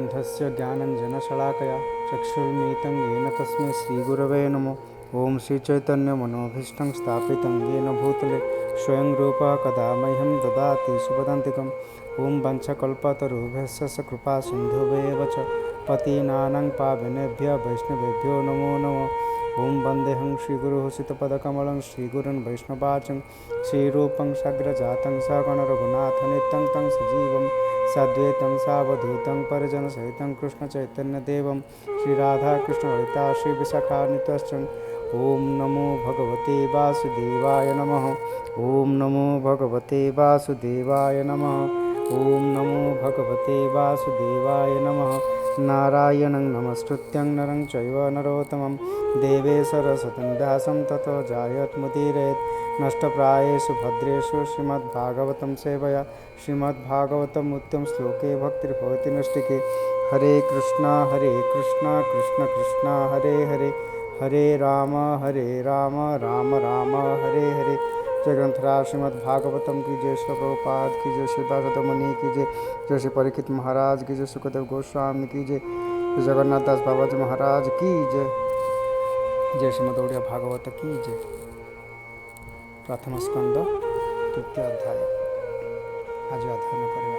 अन्धस्य ज्ञानञ्जनशलाकया चक्षुर्मीलितं येन तस्मै श्रीगुरवे नमः। ॐ श्रीचैतन्यमनोभीष्टं स्थापितं येन भूतले स्वयं रूपः कदा मह्यं ददाति शुभदान्तिकम्। ॐ वंशकल्पतरुभ्यश्च कृपासिन्धुभ्येव च पतितानां पावनेभ्यः वैष्णवेभ्यो नमो नमः। ॐ वन्देऽहं श्रीगुरुहुसितपदकमलं श्रीगुरुन् वैष्णवाचं श्रीरूपं साग्रजातं सकलरघुनाथनित्यं तं सजीवं साद्वैतं सावधूतं परिजनसहितं कृष्णचैतन्यदेवं श्रीराधाकृष्णललिता श्रीविशाखान्वितश्च। ॐ नमो भगवते वासुदेवाय नमः। ॐ नमो भगवते वासुदेवाय नमः। ॐ नमो भगवते वासुदेवाय नमः। नारायणं नमस्कृत्यं नरं चैव नरोत्तमं देवीं सरस्वतीं व्यासं ततो जयमुदीरयेत्। नष्टप्रायेषु भद्रेषु श्रीमद्भागवतं सेवया श्रीमद्भागवतम् उत्तम श्लोके भक्तिर्भवति नष्टिके। हरे कृष्णा कृष्ण कृष्ण हरे हरे, हरे राम राम राम हरे हरे। जय ग्रंथराज श्रीमद्भागवतम की जय, श्री प्रभुपाद की जय, श्री दासोद मुनि की जय, जय श्री परीक्षित महाराज की जय, सुखदेव गोस्वामी की जय, जगन्नाथ दास बाबा जी महाराज की जय, जय श्रीमद ओडिया भागवत की जय। प्रथम स्कंद तृतीय अध्याय आज अध्ययन करवा।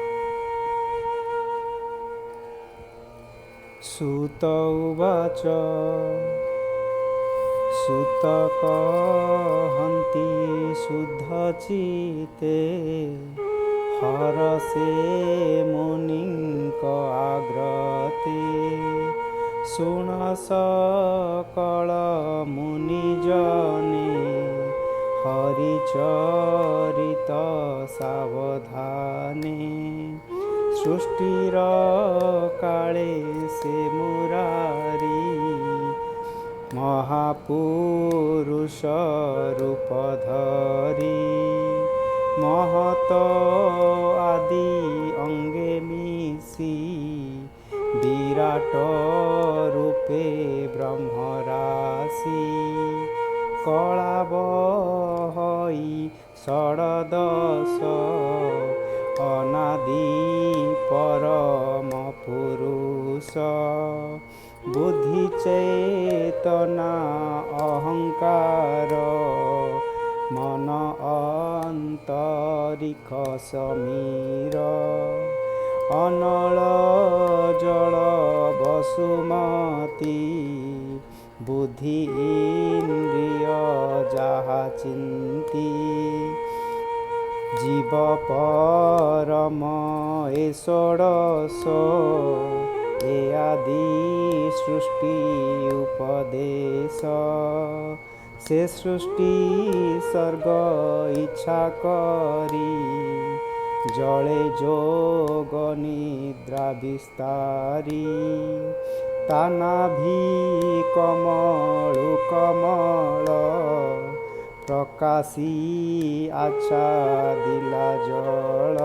सूत उवाच सूत कहन्ति शुद्धचित्ते हरसे मुनिक आग्रते। शुण सकल मुनिजने हरिचरित सावधाने। सृष्टिर काले से मुरारी महापुरुष रूप धरी। महत आदि अंगे मिसी विराट रूपे ब्रह्मराशि। कला बहई षोडश अनादि परम पुरुष। बुद्धि चेतना अहंकार मन आंतरिक समीर। अनल जल वसुमती बुद्धि इंद्रिय जहा चिंती। जीव परम ए षोडश ए आदि सृष्टि उपदेश। से सृष्टि सर्ग इच्छा करी जले जोग निद्रा विस्तारी। तानाभि कमलु कमल प्रकाशी आच्छादिला जल।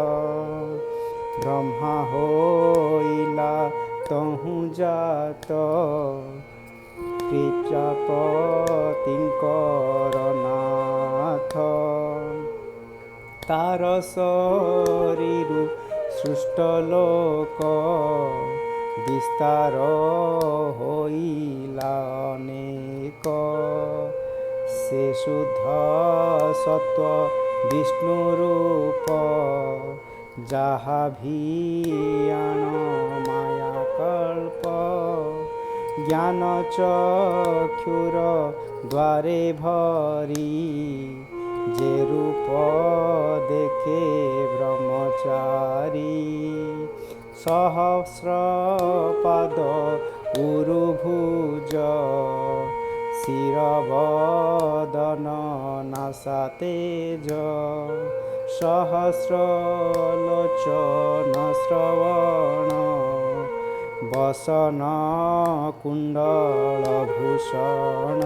ब्रह्मा होइला तहु जात प्रजापतिंकर नाथ। तार शरीरु सृष्ट लोक विस्तार होइला अनेक। से शुद्ध सत्व विष्णु रूप जहा भियान माया कल्प। ज्ञान चक्षुर द्वारे भरी जे रूप देखे ब्रह्मचारी। सहस्र पाद उरुभुज शिरवदन नासा तेज। सहस्र लोचन श्रवण वसन कुंडल भूषण।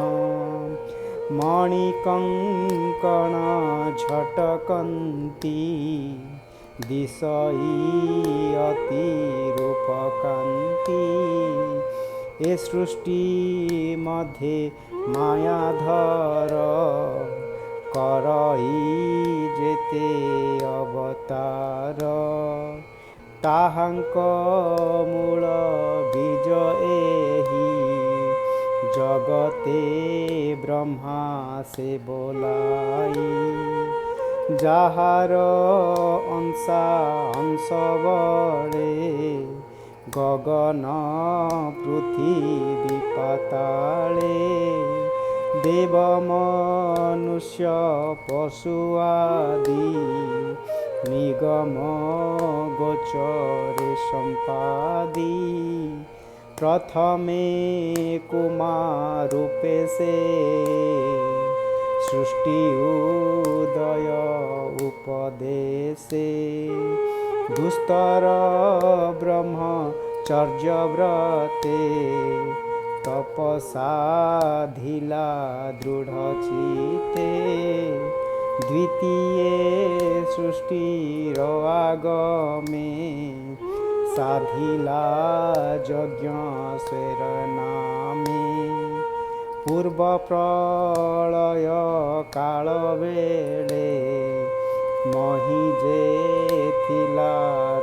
मणिकंकण झटकंती दिशई अति रूपकांति। ए सृष्टि मध्ये मायाधर करई जेते अवतार। ତାହାଙ୍କ ମୂଳ ବୀଜ ଏହି ଜଗତେ ବ୍ରହ୍ମା ସେ ବୋଲାଇ। ଯାହାର ଅଂଶ ବଳେ ଗଗନ ପୃଥିବୀ ପାତାଳେ। ଦେବ ମନୁଷ୍ୟ ପଶୁ ଆଦି ନିଗମ ଗୋଚରେ ସମ୍ପାଦି। ପ୍ରଥମେ କୁମାରୂପେ ସେ ସୃଷ୍ଟି ଉଦୟ ଉପଦେଶେ। ଦୁସ୍ତର ବ୍ରହ୍ମଚର୍ଯ୍ୟ ବ୍ରତେ ତପସାଧିଲା ଦୃଢ଼ ଚିତ୍ତେ। ଦ୍ୱିତୀये ସୃଷ୍ଟିର ଆଗମେ ସାଧିଲା ଯଜ୍ଞ ସ୍ୱେର ନାମେ। ପୂର୍ବ ପ୍ରଳୟ କାଳ ବେଳେ ମହି ଯେ ଥିଲା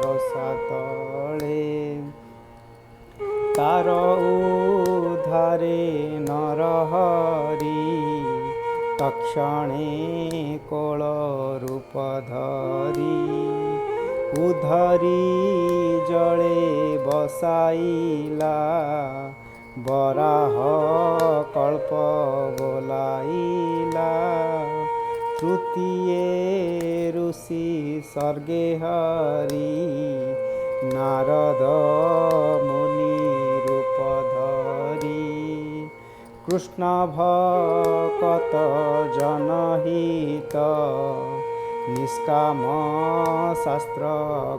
ରସାତଳେ। ତାର ଉଦ୍ଧାରେ ନରହରି ତକ୍ଷଣେ କୋଳ ରୂପ ଧରି। ଉଧରି ଜଳେ ବସାଇଲା ବରାହ କଳ୍ପ ବୋଲାଇଲା। ତୃତୀये ଋଷି ସ୍ୱର୍ଗେ ହରି ନାରଦ ମୁନି ରୂପ ଧରି। କୃଷ୍ଣ ଭକତ ଜନହିତ ନିଷ୍କାମ ଶାସ୍ତ୍ର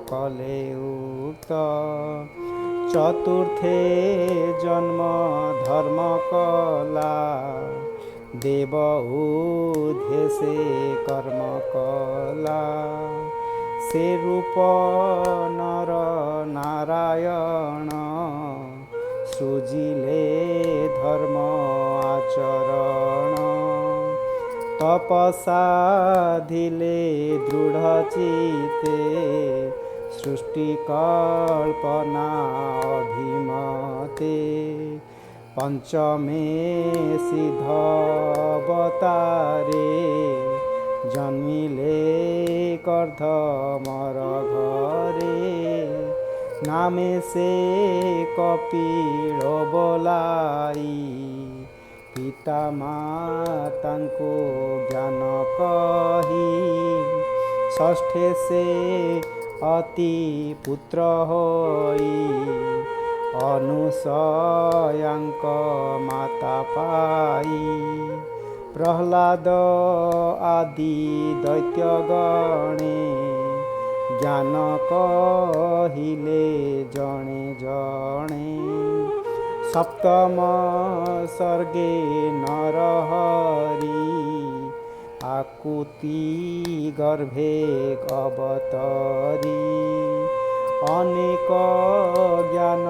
କଲେ ଉକ୍ତ। ଚତୁର୍ଥେ ଜନ୍ମ ଧର୍ମ କଲା ଦେବ ଉଦ୍ଦେଶେ କର୍ମ କଲା। ସେ ରୂପ ନର ନାରାୟଣ ସୃଜିଲେ ଧର୍ମ ଆଚରଣ। ତପସାଧିଲେ ଦୃଢ଼ ଚିତ୍ତେ ସୃଷ୍ଟି କଳ୍ପନା ଅଭିମତେ। ପଞ୍ଚମେ ସିଦ୍ଧ ଅବତାରେ ଜନ୍ମିଲେ କର୍ଦ୍ଦମର ଘରେ। ନାମେ ସେ କପିଳ ବୋଲାଇ ପିତା ମାତାଙ୍କୁ ଜ୍ଞାନ କହି। ଷଷ୍ଠେ ସେ ଅତି ପୁତ୍ର ହୋଇ ଅନୁସୟାଙ୍କ ମାତା ପାଇ। ପ୍ରହ୍ଲାଦ ଆଦି ଦୈତ୍ୟଗଣେ ଜ୍ଞାନ କହିଲେ ଜଣେ ଜଣେ। ସପ୍ତମ ସ୍ୱର୍ଗେ ନରହରି ଆକୁତି ଗର୍ଭେ ଅବତରି। ଅନେକ ଜ୍ଞାନ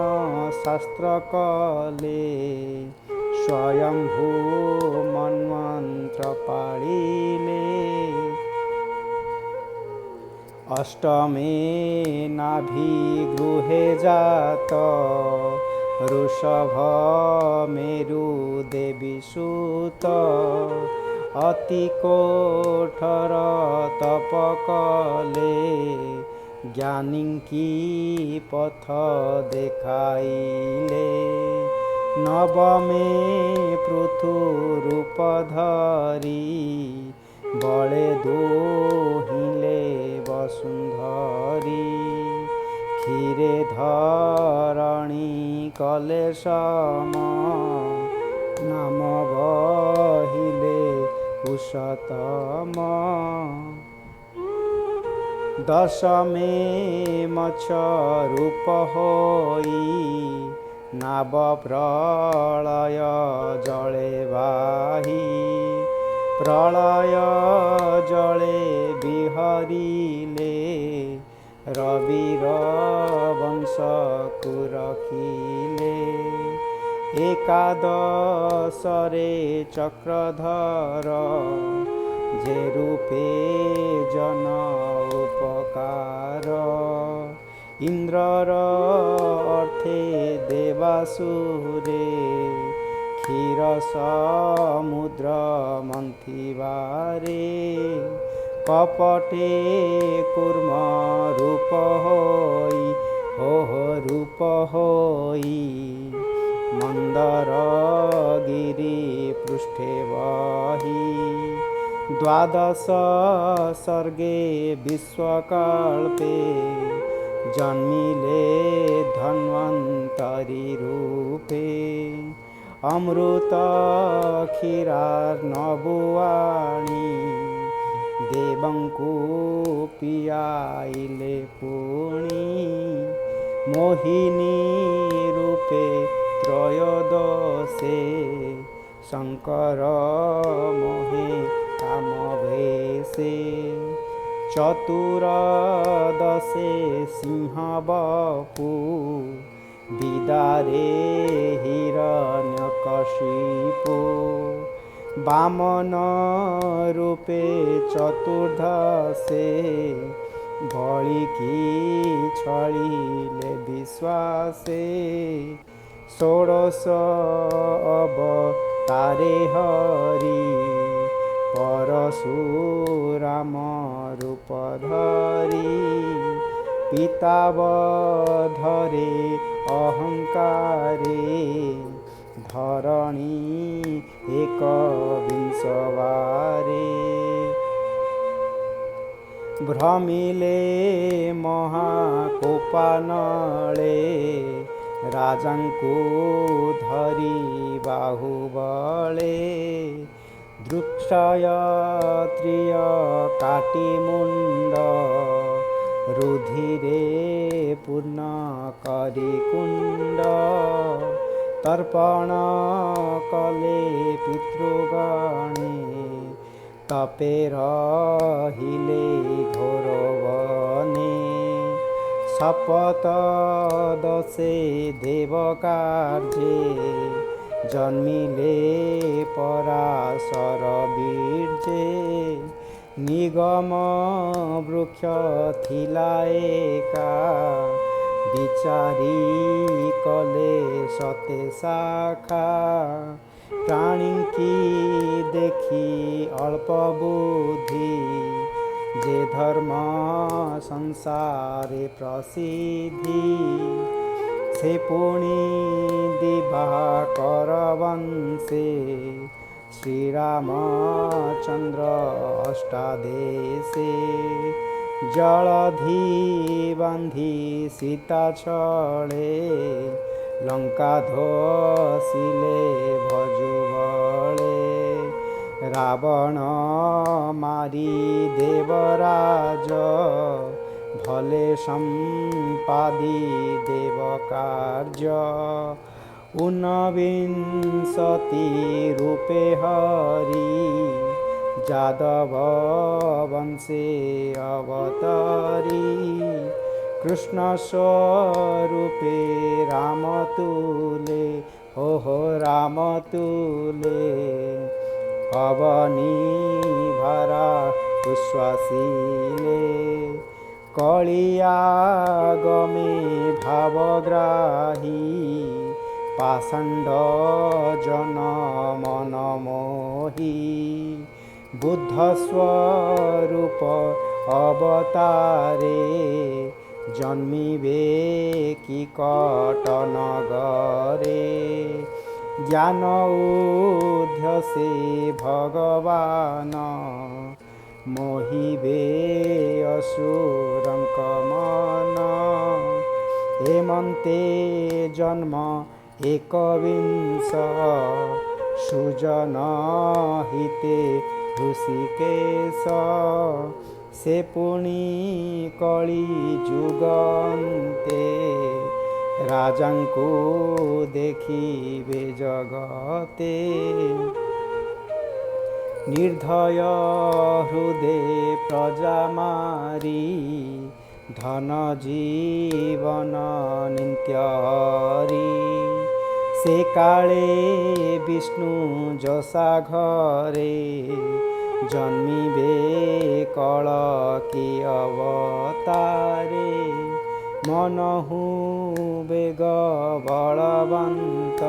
ଶାସ୍ତ୍ର କଲେ ସ୍ୱୟଂଭୂ ମନ୍ୱନ୍ତ୍ର ପାଳିଲେ। ଅଷ୍ଟମେ ନାଭି ଗୃହେ ଜାତ ଋଷଭ ମେରୁ ଦେବୀ ସୁତ। ଅତି କୋଠର ତପ କଲେ ଜ୍ଞାନୀଙ୍କି ପଥ ଦେଖାଇଲେ। ନବମେ ପୃଥୁ ରୂପ ଧରି ବଳେ ଦୋହିଲେ ବସୁନ୍ଧରି। କ୍ଷୀରେ ଧରଣୀ କଲେ ସମ ନାମ ବହିଲେ ପୁରୁଷୋତ୍ତମ। ଦଶମେ ମଛ ରୂପ ହୋଇ ନାବ ପ୍ରଳୟ ଜଳେ ବାହି। ପ୍ରଳୟ ଜଳେ ବିହରିଲେ ରବିର ବଂଶକୁ ରଖିଲେ। ଏକାଦଶରେ ଚକ୍ରଧର ଯେ ରୂପେ ଜନ ଉପକାର। ଇନ୍ଦ୍ରର ଅର୍ଥେ ଦେବାସୁରେ କ୍ଷୀର ସମୁଦ୍ର ମନ୍ଥିବାରେ କପଟେ କୁର୍ମ ରୂପ ହୋଇ ରୂପ ହୋଇ ମନ୍ଦର ଗିରି ପୃଷ୍ଠେ ବହି ଦ୍ୱାଦଶ ସର୍ଗେ ବିଶ୍ୱକଳ୍ପେ ଜନ୍ମିଲେ ଧନ୍ୱନ୍ତରୀ ରୂପେ ଅମୃତ କ୍ଷୀରାର୍ଣ୍ଣବୁଆଣି ଦେବଙ୍କୁ ପିଆଇଲେ ପୁଣି ମୋହିନୀ ରୂପେ ତ୍ରୟୋଦଶେ ଶଙ୍କର ମୋହେ କାମ ବେଶେ ଚତୁର୍ଦଶେ ସିଂହ ବପୁ ବିଦାରେ ହିରଣ୍ୟକଶିପୁ ବାମନ ରୂପେ ଚତୁର୍ଦଶେ ବଳିକି ଛଳିଲେ ବିଶ୍ୱାସେ ଷୋଡ଼ଶ ଅବତାରେ ହରି ପରଶୁରାମ ରୂପ ଧରି ପିତାବଧରେ ଅହଙ୍କାରେ ଧରଣୀ ଏକବିଂଶବାରେ ଭ୍ରମିଲେ ମହାକୋପାନଳେ ରାଜାଙ୍କୁ ଧରି ବାହୁବଳେ ଦୃକ୍ଷୟତ୍ରିୟ କାଟି ମୁଣ୍ଡ ରୁଧିରେ ପୂର୍ଣ୍ଣ କରି କୁଣ୍ଡ ତର୍ପଣ କଲେ ପିତୃଗଣେ ତପେ ରହିଲେ ଘୋର ବନେ ସପ୍ତଦଶେ ଦେବ କାର୍ଯ୍ୟେ ଜନ୍ମିଲେ ପରାଶର ବୀର୍ଯ୍ୟେ ନିଗମ ବୃକ୍ଷ ଥିଲା ଏକା ବିଚାରି କଲେ ସତେ ଶାଖା ପ୍ରାଣୀଙ୍କି ଦେଖି ଅଳ୍ପ ବୁଦ୍ଧି ଯେ ଧର୍ମ ସଂସାରେ ପ୍ରସିଦ୍ଧି ସେ ପୁଣି ଦିବାକର ବଂଶେ ଶ୍ରୀରାମଚନ୍ଦ୍ର ଅଷ୍ଟାଦେଶେ ଜଳଧି ବାନ୍ଧି ସୀତା ଛଳେ ଲଙ୍କା ଧୋସିଲେ ଭଜୁବଳେ ରାବଣ ମାରି ଦେବରାଜ ଭଲେ ସମ୍ପାଦି ଦେବ କାର୍ଯ୍ୟ ঊনবিଂশতি রূপে হরি যাদব বংশে অবতরি কৃষ্ণ স্বরূপে রাম তুলে রাম তুলে অবনী ভারা উচ্ছ্বাসিলে কলিয়াগমে ভাবগ্রাহী পাষণ্ড জন মনমোহী বুদ্ধ স্বরূপ অবতারে জন্মিবে কি কটনগরে জ্ঞান উদ্ধসে ভগবান মোহিবে অসুরঙ্ক মন হেমন্তে জন্ম একবিংশ সুজন হিতে ঋষিকেশ ସେ ପୁଣି କଳି ଯୁଗନ୍ତେ ରାଜାଙ୍କୁ ଦେଖିବେ ଜଗତେ ନିର୍ଦ୍ଦୟ ହୃଦେ ପ୍ରଜା ମାରି ଧନ ଜୀବନ ନିତ୍ୟରି ସେ କାଳେ ବିଷ୍ଣୁ ଯଶା ଘରେ ଜନ୍ମିବେ କଳକି ଅବତାରେ मनहु बेग बलवंत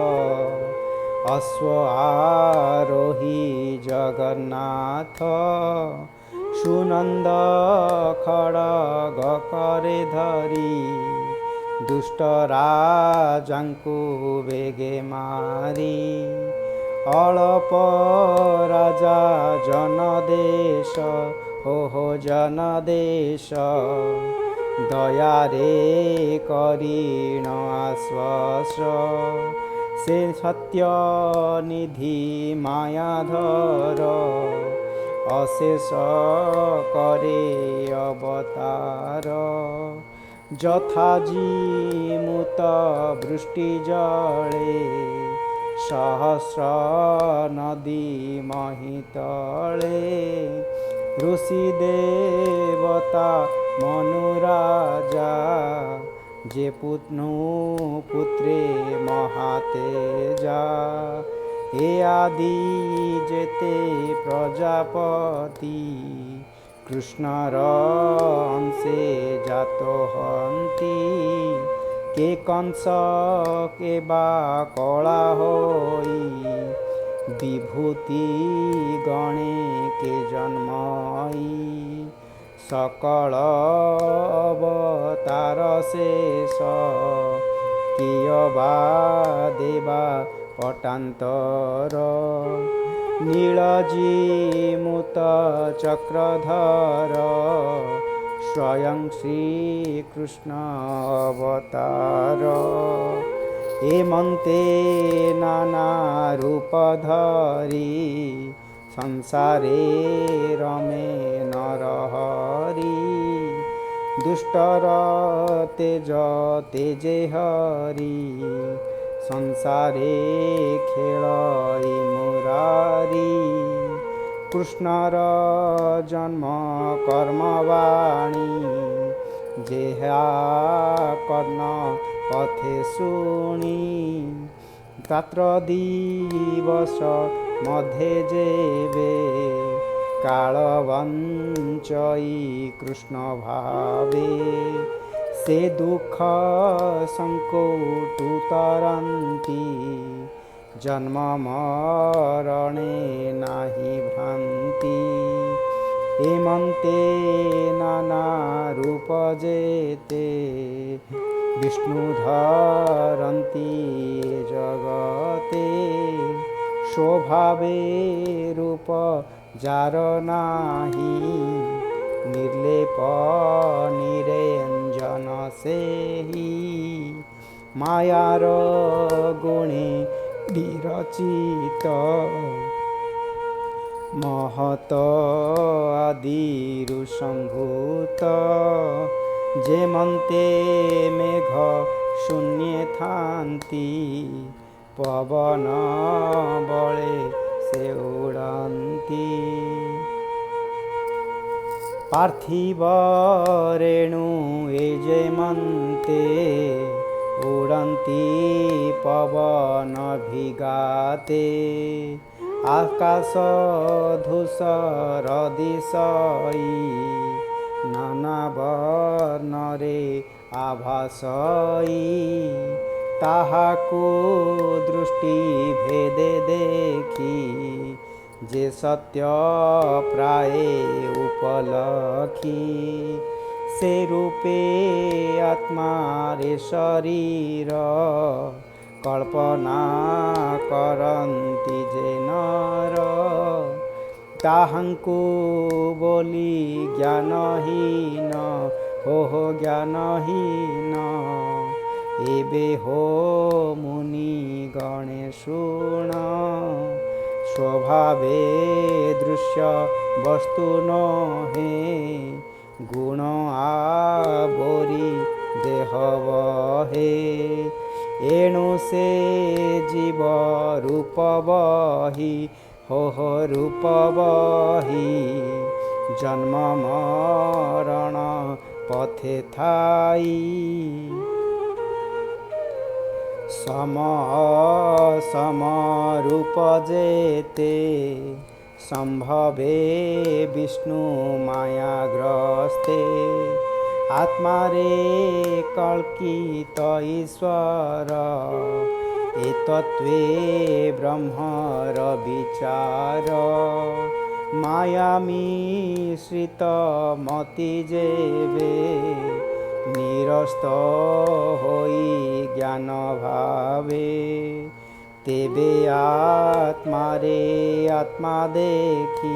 अश्व आरोही जगन्नाथ सुनंद खड़ग करे धरी दुष्ट राजांकु बेगे मारी अल्प राजा जनदेश हो जनदेश दयारे करीण आश्वास से सत्य निधि मायाधर अशेष करे अवतार যথা জীমূত বৃষ্টি জলে সহস্র নদী মহিতলে ঋষি দেবতা মনুরাজা যে পুত্নু পুত্রে মহাতেজা এ আদি যেতে প্রজাপতি कृष्णर अंशे जातो हन्ति के कंस के बा कला होई विभूति गणे के जन्मई सकल अवतार शेष किय बा देवा पटान्तर नीलजीमूत चक्रधर स्वयं श्रीकृष्ण अवतार हेमन्ते नाना रूप धरी संसारे रमे नरहरि दुष्टर तेज तेजे हरि संसारे खेलई मुरारी कृष्णर जन्म कर्मवाणी जेहा कर्ण पथे शुणी रात्र दिवस मध्ये जेबे कालवंचई कृष्ण भावे से दुख संकट तरंती जन्म मरणे नाही भ्रांति हेमन्ते नाना रूप जेते विष्णु धरन्ति जगते स्वभावे रूप जार नाही निर्लेप निरंजन सेहि मायार गुणे विरचित महत आदिरु संभूत जेमन्ते मेघ शून्ये थान्ति पवन बले से उड़न्ति पार्थिव रेणु ए जेमन्ते उड़न्ति पवन भिगाते आकाश धूसर दिशई नाना वर्णरे आभासई ताहाकु दृष्टि भेदे देखी जे सत्य प्राय उपलखी से रूपे आत्मा रे शरीर कल्पना करन्ति जे नर ताहांकु बोली ज्ञानहीन हो ज्ञानहीन एबे हो मुनि गणे शुण स्वभावे दृश्य वस्तु नहे गुण आवरी देह बहे एणु से जीव रूप बही हो रूप बही जन्म मरण पथे थाई सम असम रूप जेते संभवे विष्णु मायाग्रस्ते आत्मा रे कल्कित ईश्वर एतत्वे ब्रह्मर विचार माया मिश्रित मति जेबे निरस्त होई ज्ञान भावे तेबे आत्मा रे आत्मा देखी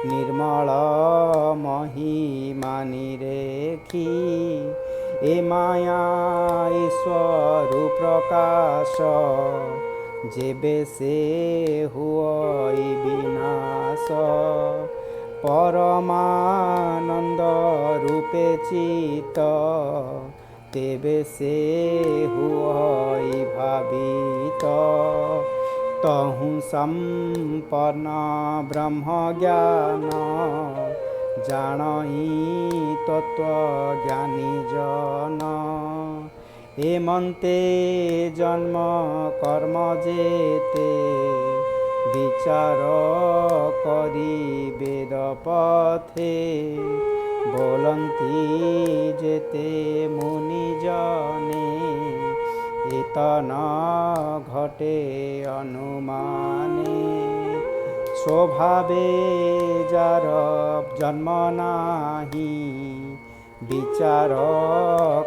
निर्मल महिमा निरेखी ए माया ईश्वर प्रकाश जेबे से हुई विनाश परमानंद रूपे चित तेबे से हुई भावित तहु संपन्न ब्रह्म ज्ञान जानई तत्व ज्ञानी जन एमंते जन्म कर्म जेते विचार करी वेद पथे बोलंती जेते मुनि जने एतन घटे अनुमाने स्वभावे जार जन्म नाही विचार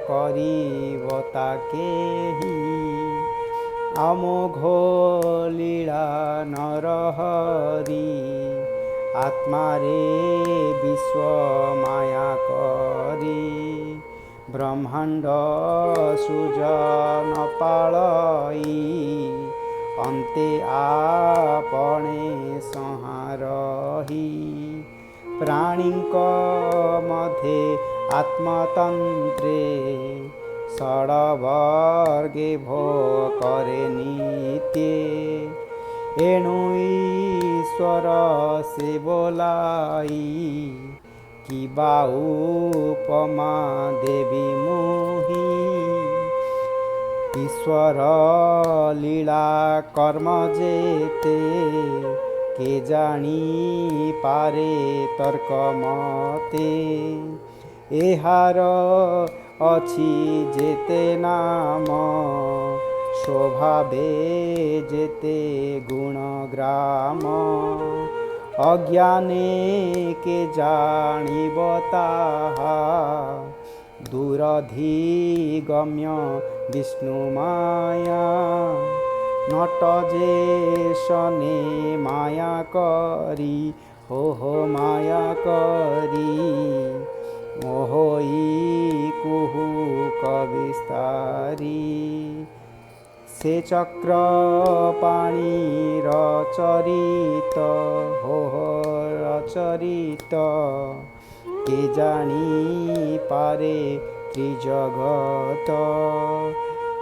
करिब ताकेहि अमोघ लीला नरहरि आत्मा रे विश्व माया करी ब्रह्मांड सुजन पालई अन्ते आपणे संहारहि प्राणीक मध्ये आत्मतंत्रे षड्वर्गे भोग करे नित्ये एणु ईश्वर से बोलाई किबा उपमा देवी मुहि ईश्वर लीला कर्म जेते के जानी पारे तर्क मते एहार अछि जेते नाम स्वभावे जेते गुणग्राम अज्ञाने के जानिब ताहा दूरधिगम्य विष्णु माया नट जे शने माया करी हो माया करी मोहई कुहू कविस्तारी से चक्र पाणी रचरित हो रचरित के जानी पारे त्रिजगत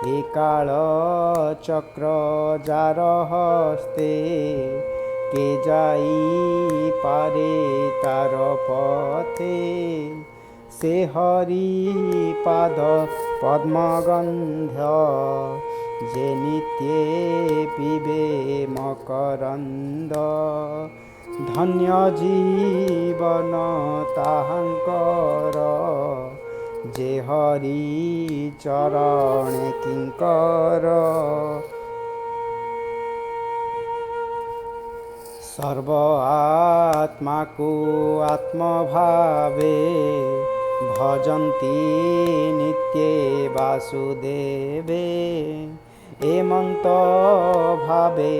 एकाल चक्र जार हस्ते के जाई पारे तार पथे से हरि पाद पद्मगंध जे नित्ये पिबे मकरंद धन्य जीवन ताहांकर जे हरि चरण किंकर सर्व आत्मा को आत्मभावे भजन्ति नित्ये वासुदेवे एमंत भावे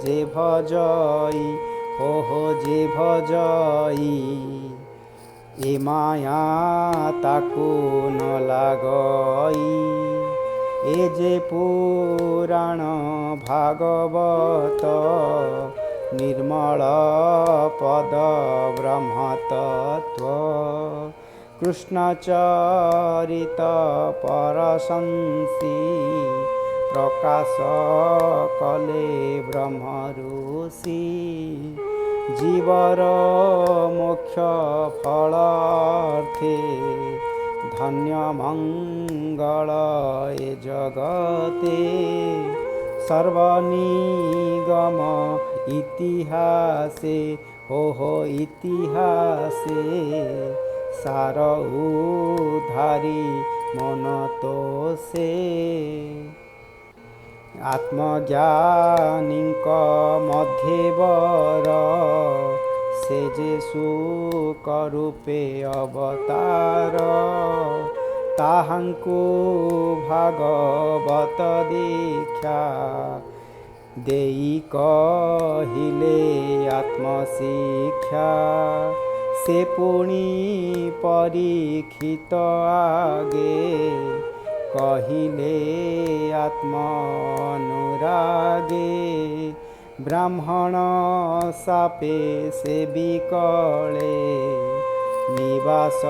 जे भजई हो जे भजई ए माया ताकू न लागई ए जे पुराण भागवत निर्मल पद ब्रह्म तत्व कृष्णचरित परशंसी प्रकाश कले ब्रह्म ऋषि जीवर मोक्ष फलार्थे धन्य मंगल ए जगते सर्वनिगम इतिहासे हो इतिहासे ସାର ଉଦ୍ଧାରି ମନ ତୋଷେ। ଆତ୍ମଜ୍ଞାନୀଙ୍କ ମଧ୍ୟେବର ସେ ଯେ ସୁଖ ରୂପେ ଅବତାର। ତାହାଙ୍କୁ ଭାଗବତ ଦୀକ୍ଷା ଦେଇ କହିଲେ ଆତ୍ମଶିକ୍ଷା। ସେ ପୁଣି ପରୀକ୍ଷିତ ଆଗେ କହିଲେ ଆତ୍ମ ଅନୁରାଗେ। ବ୍ରାହ୍ମଣ ସାପେ ସେ ବିକଳେ ନିବାସ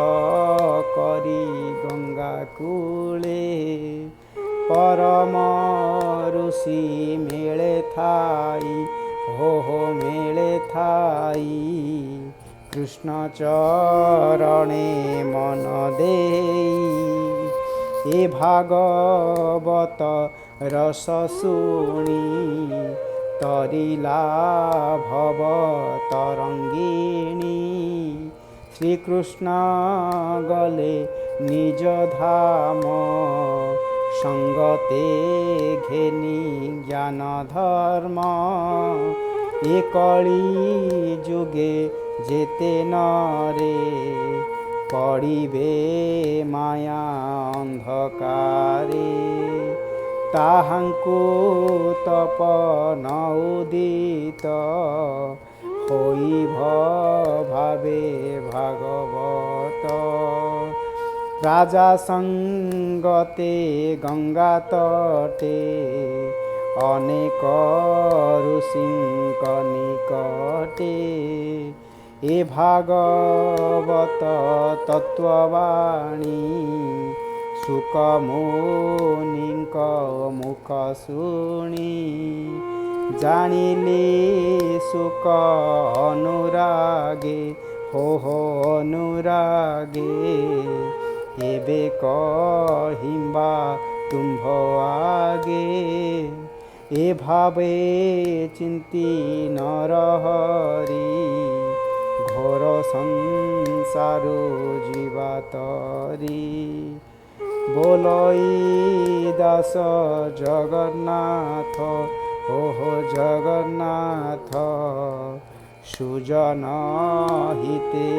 କରି ଗଙ୍ଗା କୂଳେ। ପରମ ଋଷି ମେଳେ ଥାଇ ମେଳେ ଥାଇ କୃଷ୍ଣ ଚରଣେ ମନ ଦେଇ। ଏ ଭାଗବତ ରସ ଶୁଣି ତରିଲା ଭବ ତରଙ୍ଗିଣୀ। ଶ୍ରୀକୃଷ୍ଣ ଗଲେ ନିଜ ଧାମ ସଙ୍ଗତେ ଘେନି ଜ୍ଞାନ ଧର୍ମ। ଏ କଳି ଯୁগে ଯେତେ ନରେ ପଡ଼ିବେ ମାୟା ଅନ୍ଧକାରେ। ତାହାଙ୍କୁ ତପନ ଉଦିତ ହୋଇବ ଭାବେ ଭାଗବତ। ରାଜା ସଙ୍ଗତେ ଗଙ୍ଗା ତଟେ ଅନେକ ଋଷିଙ୍କ ନିକଟେ। ଏ ଭାଗବତ ତତ୍ତ୍ୱବାଣୀ ଶୁକ ମୁନିଙ୍କ ମୁଖ ଶୁଣି। ଜାଣିଲେ ଶୁକ ଅନୁରାଗେ ଅନୁରାଗେ। ଏବେ କହିବା ତୁମ୍ଭ ଆଗେ। ଏ ଭାବେ ଚିନ୍ତି ନରହରି ଘୋର ସଂସାର ଯିବା ତରି। ବୋଲଇ ଦାସ ଜଗନ୍ନାଥ ଜଗନ୍ନାଥ। ସୁଜନ ହିତେ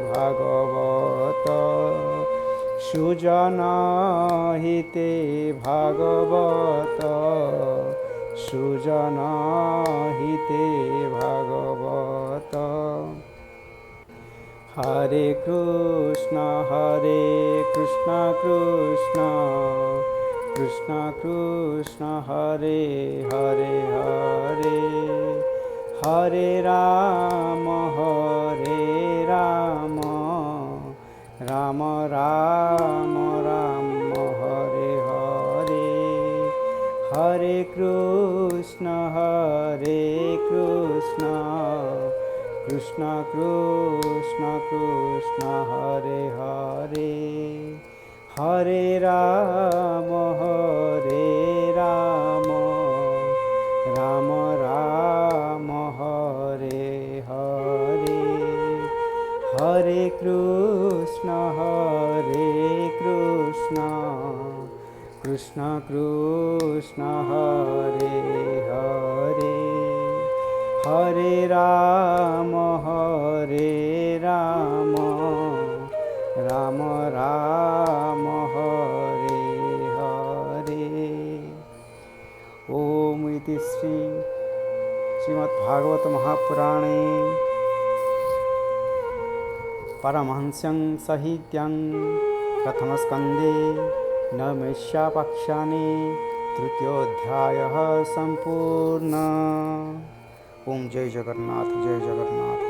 ଭାଗବତ ସୁଜନ ହିତେ ଭାଗବତ ସୁଜନ ହିତେ ଭାଗବତ। हरे कृष्ण कृष्ण कृष्ण कृष्ण हरे हरे हरे। हरे राम राम राम राम हरे हरे। हरे कृष्ण कृष्ण कृष्ण कृष्ण हरे हरे। हरे राम राम राम हरे हरे। हरे कृष्ण कृष्ण कृष्ण हरे हरे। हरे राम राम राम हरे हरे। ओम इति श्रीमद्भागवत महापुराणे परमहंस्यं साहित्यं प्रथमस्कन्धे नवमस्याख्याने तृतीयोऽध्यायः सम्पूर्णः। ओम जय जगन्नाथ जय जगन्नाथ।